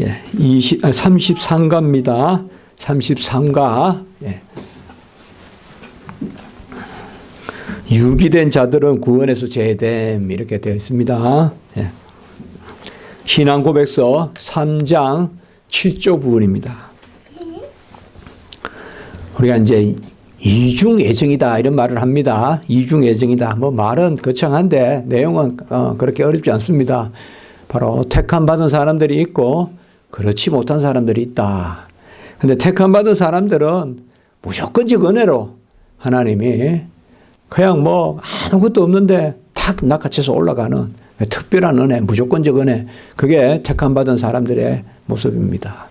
예, 33가입니다. 33가. 예. 유기된 자들은 구원에서 제외됨 이렇게 되어 있습니다. 예. 신앙고백서 3장 7조 부분입니다. 우리가 이제 이중애정이다 이런 말을 합니다. 이중애정이다. 뭐 말은 거창한데 내용은 그렇게 어렵지 않습니다. 바로 택함 받은 사람들이 있고 그렇지 못한 사람들이 있다. 근데 택함 받은 사람들은 무조건적 은혜로 하나님이 그냥 뭐 아무것도 없는데 탁 낚아채서 올라가는 특별한 은혜, 무조건적 은혜. 그게 택함 받은 사람들의 모습입니다.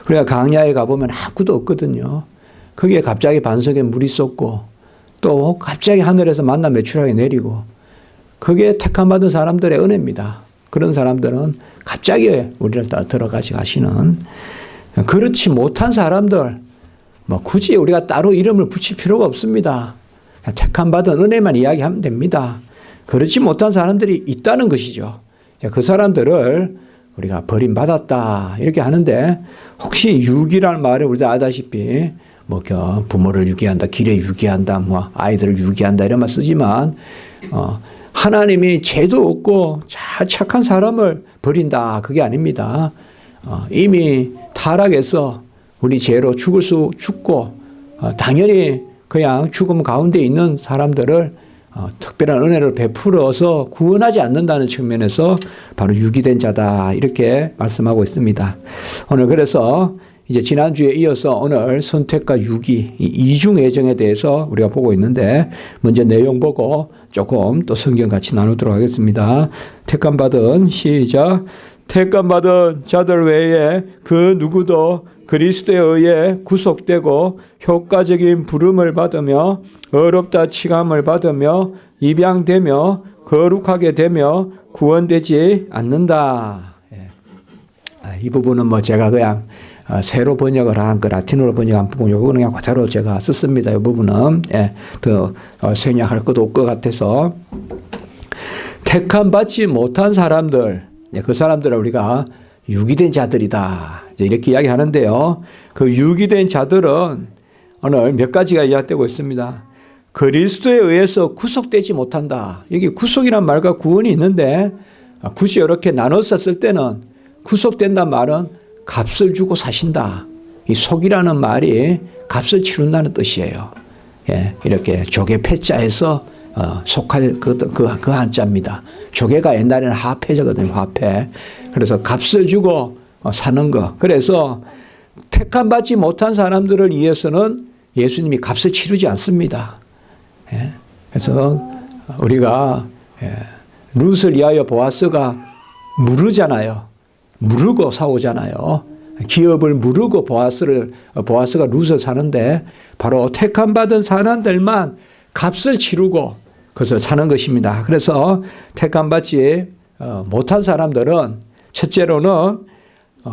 우리가 강야에 가보면 아무것도 없거든요. 거기에 갑자기 반석에 물이 쏟고 또 갑자기 하늘에서 만나 매출하게 내리고 그게 택함 받은 사람들의 은혜입니다. 그런 사람들은 갑자기 우리를 다 들어가시는 그렇지 못한 사람들 뭐 굳이 우리가 따로 이름을 붙일 필요가 없습니다. 택함 받은 은혜만 이야기하면 됩니다. 그렇지 못한 사람들이 있다는 것이죠. 그 사람들을 우리가 버림받았다 이렇게 하는데 혹시 유기라는 말을 우리도 알다시피 뭐 부모를 유기한다, 길에 유기한다, 뭐 아이들을 유기한다 이런 말 쓰지만 하나님이 죄도 없고 착한 사람을 버린다 그게 아닙니다. 이미 타락해서 우리 죄로 죽고 당연히 그냥 죽음 가운데 있는 사람들을 특별한 은혜를 베풀어서 구원하지 않는다는 측면에서 바로 유기된 자다 이렇게 말씀하고 있습니다. 오늘 그래서 이제 지난주에 이어서 오늘 선택과 유기, 이중애정에 대해서 우리가 보고 있는데 먼저 내용 보고 조금 또 성경 같이 나누도록 하겠습니다. 택감받은 시작. 택감받은 자들 외에 그 누구도 그리스도에 의해 구속되고 효과적인 부름을 받으며 어렵다 칭함을 받으며 입양되며 거룩하게 되며 구원되지 않는다. 이 부분은 뭐 제가 그냥 새로 번역을 한 그 라틴어로 번역한 부분, 이 부분은 그냥 그대로 제가 썼습니다. 이 부분은 더 생략할 것도 없을 것 같아서 택함 받지 못한 사람들, 그 사람들은 우리가 유기된 자들이다 이렇게 이야기하는데요. 그 유기된 자들은 오늘 몇 가지가 이야기되고 있습니다. 그리스도에 의해서 구속되지 못한다. 여기 구속이란 말과 구원이 있는데 굳이 이렇게 나눠서 쓸 때는 구속된다는 말은 값을 주고 사신다. 이 속이라는 말이 값을 치른다는 뜻이에요. 예, 이렇게 조개 패자에서 속할 그 한자입니다. 조개가 옛날에는 화폐자거든요. 화폐. 그래서 값을 주고 사는 거. 그래서 택함 받지 못한 사람들을 위해서는 예수님이 값을 치르지 않습니다. 예, 그래서 우리가 룻을 위하여 보아스가 물으잖아요. 무르고 사오잖아요. 기업을 무르고 보아스가 룻을 사는데 바로 택함 받은 사람들만 값을 치르고 그것을 사는 것입니다. 그래서 택함 받지 못한 사람들은 첫째로는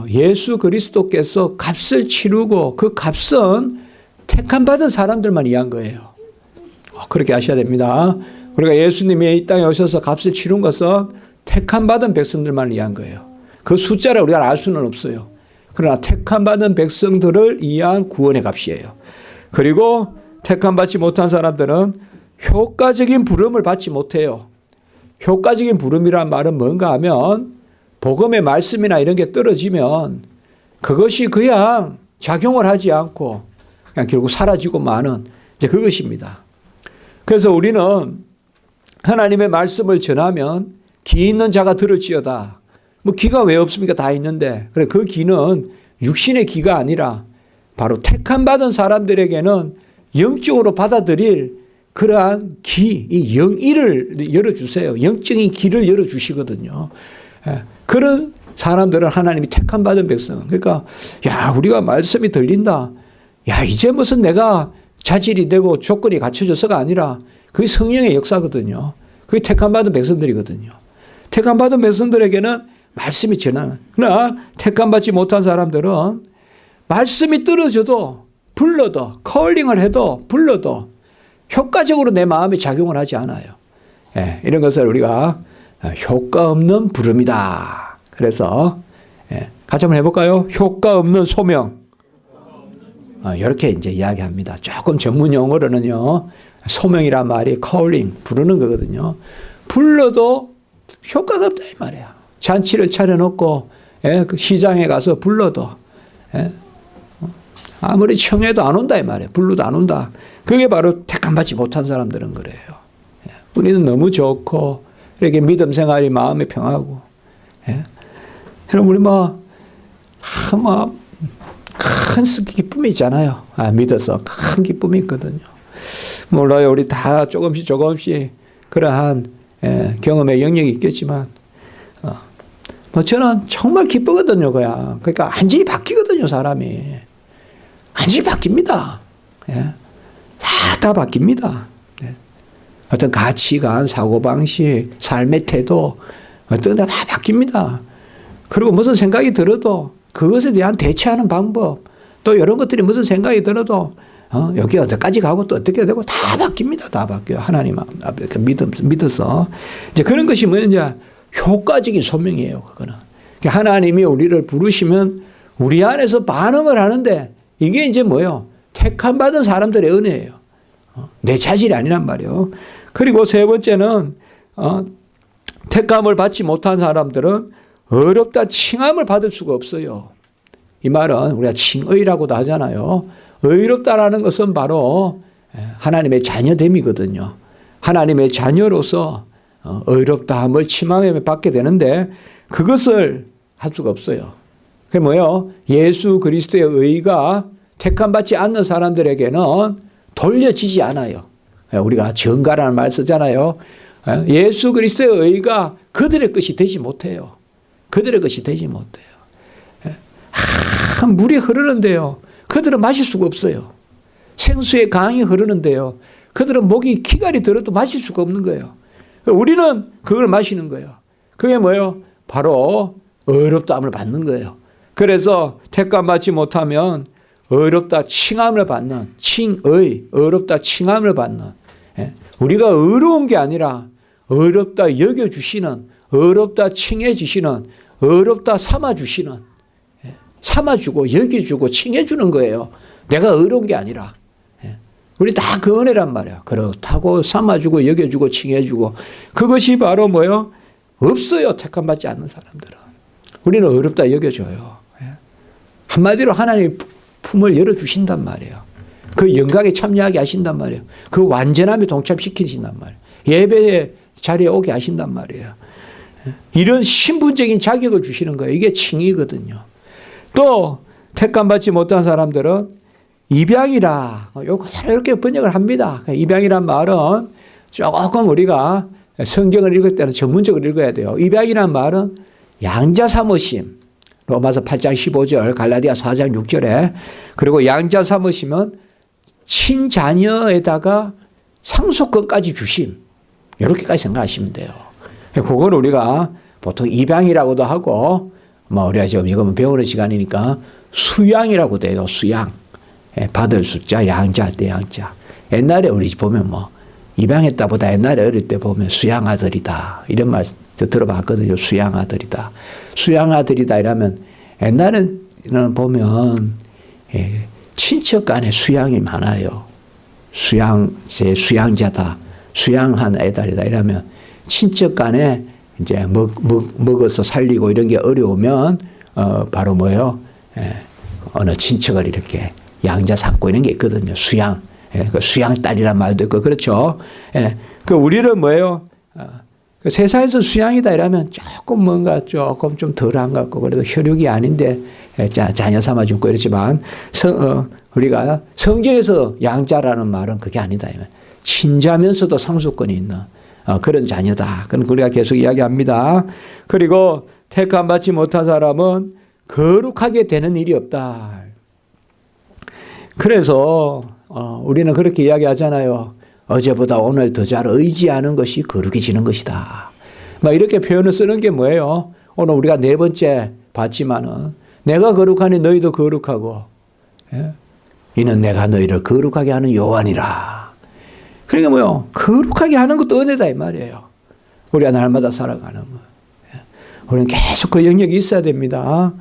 예수 그리스도께서 값을 치르고 그 값은 택함 받은 사람들만 이해한 거예요. 그렇게 아셔야 됩니다. 우리가 예수님이 이 땅에 오셔서 값을 치른 것은 택함 받은 백성들만 이해한 거예요. 그 숫자를 우리가 알 수는 없어요. 그러나 택함 받은 백성들을 위한 구원의 값이에요. 그리고 택함 받지 못한 사람들은 효과적인 부름을 받지 못해요. 효과적인 부름이란 말은 뭔가 하면 복음의 말씀이나 이런 게 떨어지면 그것이 그냥 작용을 하지 않고 그냥 결국 사라지고 마는 이제 그것입니다. 그래서 우리는 하나님의 말씀을 전하면 귀 있는 자가 들을지어다. 뭐 귀가 왜 없습니까? 다 있는데. 그래 그 귀는 육신의 귀가 아니라 바로 택함 받은 사람들에게는 영적으로 받아들일 그러한 귀, 이 영이를 열어주세요. 영적인 귀를 열어주시거든요. 그런 사람들은 하나님이 택함 받은 백성. 그러니까 야 우리가 말씀이 들린다. 야 이제 무슨 내가 자질이 되고 조건이 갖춰져서가 아니라 그게 성령의 역사거든요. 그게 택함 받은 백성들이거든요. 택함 받은 백성들에게는 말씀이 전하는. 그러나 택함 받지 못한 사람들은 말씀이 떨어져도 불러도 컬링을 해도 불러도 효과적으로 내 마음에 작용을 하지 않아요. 예, 이런 것을 우리가 효과 없는 부름이다. 그래서 같이 한번 해볼까요? 효과 없는 소명. 이렇게 이제 이야기합니다. 조금 전문 용어로는요, 소명이란 말이 calling, 부르는 거거든요. 불러도 효과가 없다 이 말이에요. 잔치를 차려놓고 그 시장에 가서 불러도 아무리 청해도 안 온다 이 말이에요. 불러도 안 온다. 그게 바로 택함받지 못한 사람들은 그래요. 우리는 너무 좋고 이렇게 믿음 생활이 마음이 평하고 여러분 우리 큰 기쁨이 있잖아요. 믿어서 큰 기쁨이 있거든요. 몰라요. 우리 다 조금씩 그러한 경험의 영역이 있겠지만 저는 정말 기쁘거든요. 그러니까 완전히 바뀌거든요. 사람이. 완전히 바뀝니다. 다 바뀝니다. 어떤 가치관, 사고방식, 삶의 태도 어떤 데 다 바뀝니다. 그리고 무슨 생각이 들어도 그것에 대한 대처하는 방법 또 이런 것들이 무슨 생각이 들어도 여기 어디까지 가고 또 어떻게 되고 다 바뀝니다. 다 바뀌어요. 하나님 앞에 믿어서. 이제 그런 것이 뭐냐. 효과적인 소명이에요. 그거는. 하나님이 우리를 부르시면 우리 안에서 반응을 하는데 이게 이제 뭐예요? 택함받은 사람들의 은혜예요. 내 자질이 아니란 말이에요. 그리고 세 번째는 택함을 받지 못한 사람들은 어렵다 칭함을 받을 수가 없어요. 이 말은 우리가 칭의라고도 하잖아요. 의롭다라는 것은 바로 하나님의 자녀됨이거든요. 하나님의 자녀로서 의롭다함을 칭함을 받게 되는데 그것을 할 수가 없어요. 그게 뭐예요? 예수 그리스도의 의가 택함받지 않는 사람들에게는 돌려지지 않아요. 우리가 정가라는 말 쓰잖아요. 예수 그리스도의 의가 그들의 것이 되지 못해요. 그들의 것이 되지 못해요. 물이 흐르는데요. 그들은 마실 수가 없어요. 생수의 강이 흐르는데요. 그들은 목이 기갈이 들어도 마실 수가 없는 거예요. 우리는 그걸 마시는 거예요. 그게 뭐예요? 바로 의롭다함을 받는 거예요. 그래서 택함받지 못하면 의롭다 칭함을 받는 의롭다 칭함을 받는 우리가 의로운 게 아니라 의롭다 여겨주시는 의롭다 칭해주시는 의롭다 삼아주시는 삼아주고 여겨주고 칭해주는 거예요. 내가 의로운 게 아니라 우리 다 그 은혜란 말이야. 그렇다고 삼아주고 여겨주고 칭해주고 그것이 바로 뭐예요? 없어요. 택함받지 않는 사람들은. 우리는 의롭다 여겨줘요. 한마디로 하나님이 품을 열어주신단 말이에요. 그 영광에 참여하게 하신단 말이에요. 그 완전함에 동참시키신단 말이에요. 예배의 자리에 오게 하신단 말이에요. 이런 신분적인 자격을 주시는 거예요. 이게 칭의거든요. 또 택함받지 못한 사람들은 입양이라 이렇게 번역을 합니다. 입양이란 말은 조금 우리가 성경을 읽을 때는 전문적으로 읽어야 돼요. 입양이란 말은 양자 삼으심. 로마서 8장 15절, 갈라디아 4장 6절에 그리고 양자 삼으심은 친자녀에다가 상속권까지 주심. 이렇게까지 생각하시면 돼요. 그걸 우리가 보통 입양이라고도 하고 우리가 지금 이거는 배우는 시간이니까 수양이라고 돼요. 수양. 받을 숫자, 양자 할 때 양자. 옛날에 우리 집 보면 입양했다 보다 옛날에 어릴 때 보면 수양아들이다. 이런 말 들어봤거든요. 수양아들이다. 수양아들이다 이러면 옛날에는 보면 친척 간에 수양이 많아요. 제 수양자다. 수양한 애들이다 이러면 친척 간에 이제 먹어서 살리고 이런 게 어려우면 바로 뭐예요? 어느 친척을 이렇게 양자 삼고 이런 게 있거든요. 수양. 그 수양딸이란 말도 있고 그렇죠. 그 우리는 뭐예요? 그 세상에서 수양이다 이러면 조금 뭔가 조금 좀 덜한 것 같고 그래도 혈육이 아닌데 자녀 삼아주고 이렇지만 우리가 성경에서 양자라는 말은 그게 아니다. 친자면서도 상속권이 있는 그런 자녀다. 그건 우리가 계속 이야기합니다. 그리고 택함받지 못한 사람은 거룩하게 되는 일이 없다. 그래서 우리는 그렇게 이야기하잖아요. 어제보다 오늘 더 잘 의지하는 것이 거룩해지는 것이다. 이렇게 표현을 쓰는 게 뭐예요? 오늘 우리가 네 번째 봤지만은 내가 거룩하니 너희도 거룩하고 이는 내가 너희를 거룩하게 하는 요한이라. 그러니까 뭐요? 거룩하게 하는 것도 은혜다 이 말이에요. 우리가 날마다 살아가는 거. 우리는 계속 그 영역이 있어야 됩니다.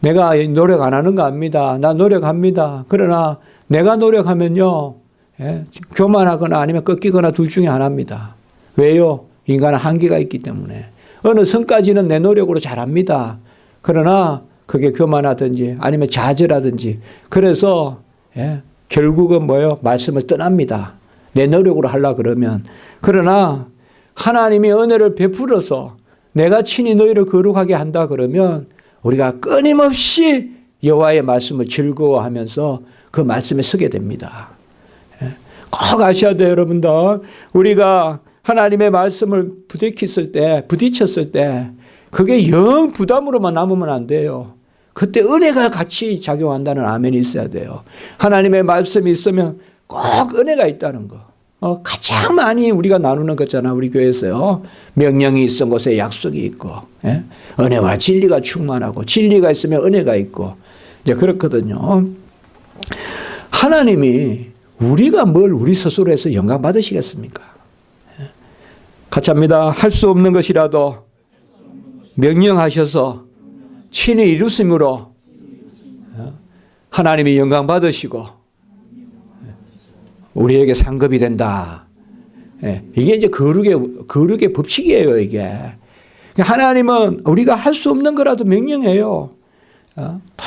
내가 노력 안 하는 거 압니다. 나 노력합니다. 그러나 내가 노력하면요, 교만하거나 아니면 꺾이거나 둘 중에 하나입니다. 왜요? 인간은 한계가 있기 때문에. 어느 선까지는 내 노력으로 잘합니다. 그러나 그게 교만하든지 아니면 좌절하든지 그래서 결국은 뭐예요? 말씀을 떠납니다. 내 노력으로 하려고 그러면. 그러나 하나님이 은혜를 베풀어서 내가 친히 너희를 거룩하게 한다 그러면 우리가 끊임없이 여호와의 말씀을 즐거워하면서 그 말씀에 서게 됩니다. 꼭 아셔야 돼요, 여러분들. 우리가 하나님의 말씀을 부딪혔을 때 그게 영 부담으로만 남으면 안 돼요. 그때 은혜가 같이 작용한다는 아멘이 있어야 돼요. 하나님의 말씀이 있으면 꼭 은혜가 있다는 거. 가장 많이 우리가 나누는 거잖아, 우리 교회에서요. 명령이 있은 곳에 약속이 있고, 은혜와 진리가 충만하고, 진리가 있으면 은혜가 있고, 이제 그렇거든요. 하나님이 우리가 뭘 우리 스스로 해서 영광 받으시겠습니까? 같이 합니다. 할 수 없는 것이라도 명령하셔서 친히 이루심으로 하나님이 영광 받으시고 우리에게 상급이 된다. 이게 이제 거룩의 법칙이에요, 이게. 하나님은 우리가 할 수 없는 거라도 명령해요.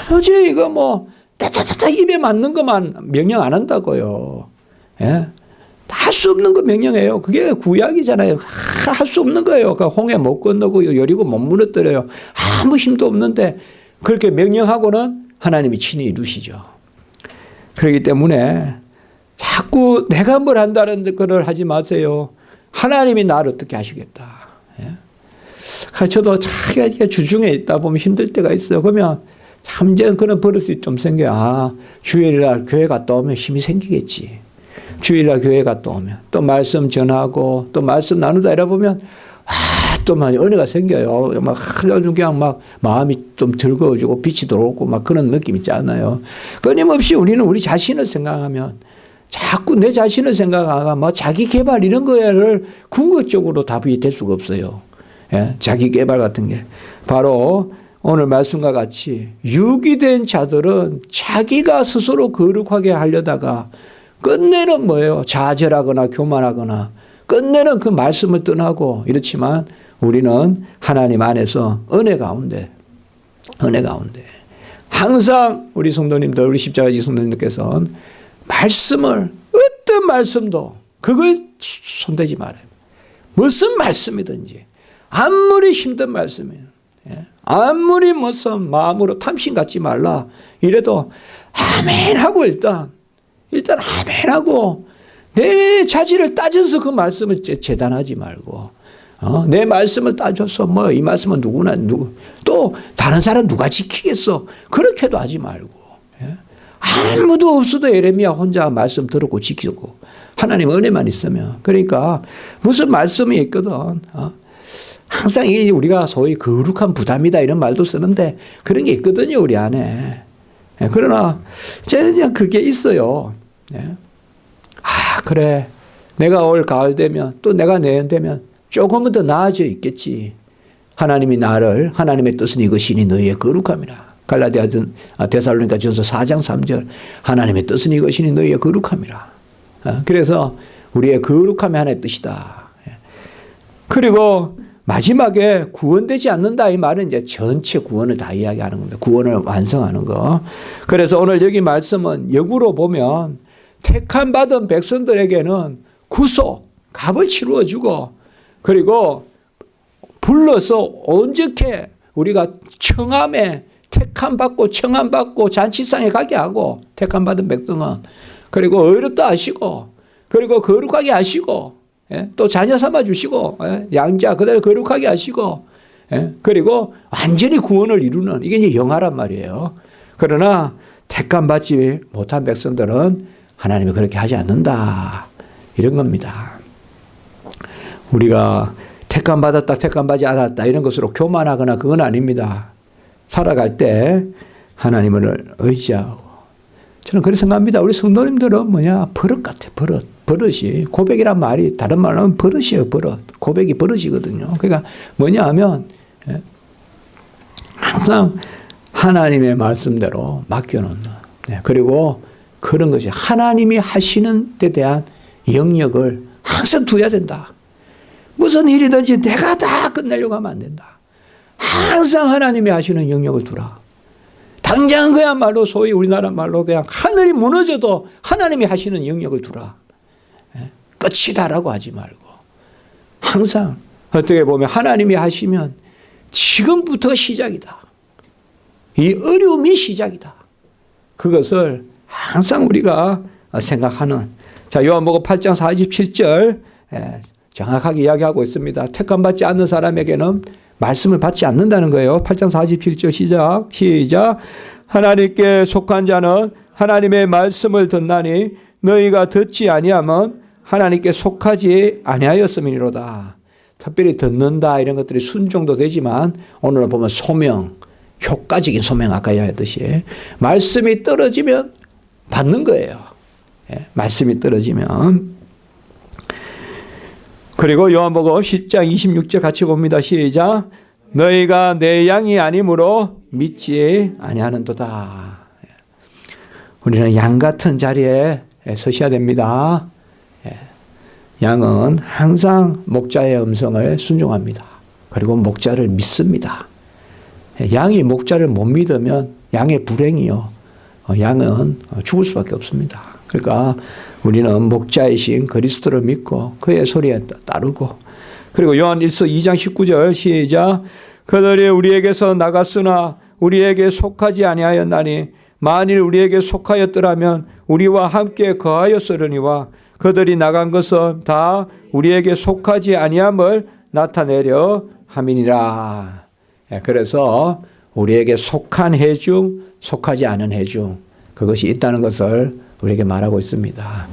도저히 이거 뭐 따따따따 입에 맞는 것만 명령 안 한다고요. 할 수 없는 거 명령해요. 그게 구약이잖아요. 할 수 없는 거예요. 그러니까 홍해 못 건너고 여리고 못 무너뜨려요. 아무 힘도 없는데 그렇게 명령하고는 하나님이 친히 이루시죠. 그렇기 때문에 자꾸 내가 뭘 한다는 걸 하지 마세요. 하나님이 나를 어떻게 하시겠다. 저도 자기가 주중에 있다 보면 힘들 때가 있어요. 그러면 참 이제 그런 버릇이 좀 생겨요. 주일날 교회 갔다 오면 힘이 생기겠지. 주일날 교회 갔다 오면 또 말씀 전하고 또 말씀 나누다 이러 보면 또 많이 은혜가 생겨요. 막 그냥 막 마음이 좀 즐거워지고 빛이 들어오고 막 그런 느낌 있지 않아요. 끊임없이 우리는 우리 자신을 생각하면 자꾸 내 자신을 생각하면 뭐 자기 개발 이런 거를 궁극적으로 답이 될 수가 없어요. 자기 개발 같은 게 바로 오늘 말씀과 같이 유기된 자들은 자기가 스스로 거룩하게 하려다가 끝내는 뭐예요? 좌절하거나 교만하거나 끝내는 그 말씀을 떠나고 이렇지만 우리는 하나님 안에서 은혜 가운데 항상 우리 성도님들, 우리 십자가지 성도님들께서는 말씀을 어떤 말씀도 그걸 손대지 말아요. 무슨 말씀이든지 아무리 힘든 말씀이에요. 아무리 무슨 마음으로 탐심 갖지 말라 이래도 아멘 하고 일단 아멘 하고 내 자질을 따져서 그 말씀을 재단하지 말고 내 말씀을 따져서 뭐 이 말씀은 또 다른 사람 누가 지키겠어 그렇게도 하지 말고 아무도 없어도 예레미야 혼자 말씀 들었고 지키고 하나님 은혜만 있으면 그러니까 무슨 말씀이 있거든 항상 이 우리가 소위 거룩한 부담이다 이런 말도 쓰는데 그런 게 있거든요 우리 안에. 그러나 그냥 그게 있어요. 그래 내가 올 가을 되면 또 내가 내년 되면 조금은 더 나아져 있겠지. 하나님이 나를 하나님의 뜻은 이것이니 너희의 거룩함이라. 데살로니가 전서 4장 3절 하나님의 뜻은 이것이니 너희의 거룩함이라. 그래서 우리의 거룩함이 하나님의 뜻이다. 그리고 마지막에 구원되지 않는다 이 말은 이제 전체 구원을 다 이야기하는 겁니다. 구원을 완성하는 거. 그래서 오늘 여기 말씀은 역으로 보면 택함 받은 백성들에게는 구속, 값을 치루어 주고 그리고 불러서 온전케 우리가 청함에 택함 받고 청함 받고 잔치상에 가게 하고 택함 받은 백성은 그리고 어렵다 하시고 그리고 거룩하게 하시고 또 자녀 삼아 주시고 양자 그다음에 거룩하게 하시고 그리고 완전히 구원을 이루는 이게 이제 영화란 말이에요. 그러나 택함 받지 못한 백성들은 하나님이 그렇게 하지 않는다 이런 겁니다. 우리가 택함 받았다 택함 받지 않았다 이런 것으로 교만하거나 그건 아닙니다. 살아갈 때 하나님을 의지하고 저는 그렇게 생각합니다. 우리 성도님들은 버릇 같아 버릇이 고백이란 말이 다른 말로 하면 버릇이에요. 고백이 버릇이거든요. 그러니까 뭐냐 하면 항상 하나님의 말씀대로 맡겨놓는. 네. 그리고 그런 것이 하나님이 하시는 데 대한 영역을 항상 두어야 된다. 무슨 일이든지 내가 다 끝내려고 하면 안 된다. 항상 하나님이 하시는 영역을 두라. 당장 그야말로 소위 우리나라 말로 그냥 하늘이 무너져도 하나님이 하시는 영역을 두라. 끝이다라고 하지 말고 항상 어떻게 보면 하나님이 하시면 지금부터가 시작이다. 이 어려움이 시작이다. 그것을 항상 우리가 생각하는. 자, 요한복음 8장 47절 정확하게 이야기하고 있습니다. 택함받지 않는 사람에게는 말씀을 받지 않는다는 거예요. 8장 47절 시작. 하나님께 속한 자는 하나님의 말씀을 듣나니 너희가 듣지 아니하면 하나님께 속하지 아니하였음이니로다. 특별히 듣는다 이런 것들이 순종도 되지만 오늘은 보면 소명, 효과적인 소명 아까 이야기했듯이 말씀이 떨어지면 받는 거예요. 말씀이 떨어지면. 그리고 요한복음 10장 26절 같이 봅니다. 시작. 너희가 내 양이 아니므로 믿지 아니하는도다. 우리는 양 같은 자리에 서셔야 됩니다. 양은 항상 목자의 음성을 순종합니다. 그리고 목자를 믿습니다. 양이 목자를 못 믿으면 양의 불행이요. 양은 죽을 수밖에 없습니다. 그러니까 우리는 목자이신 그리스도를 믿고 그의 소리에 따르고. 그리고 요한 1서 2장 19절 시작. 그들이 우리에게서 나갔으나 우리에게 속하지 아니하였나니 만일 우리에게 속하였더라면 우리와 함께 거하였으려니와 그들이 나간 것은 다 우리에게 속하지 아니함을 나타내려 함이니라. 그래서 우리에게 속한 해중, 속하지 않은 해중 그것이 있다는 것을 우리에게 말하고 있습니다.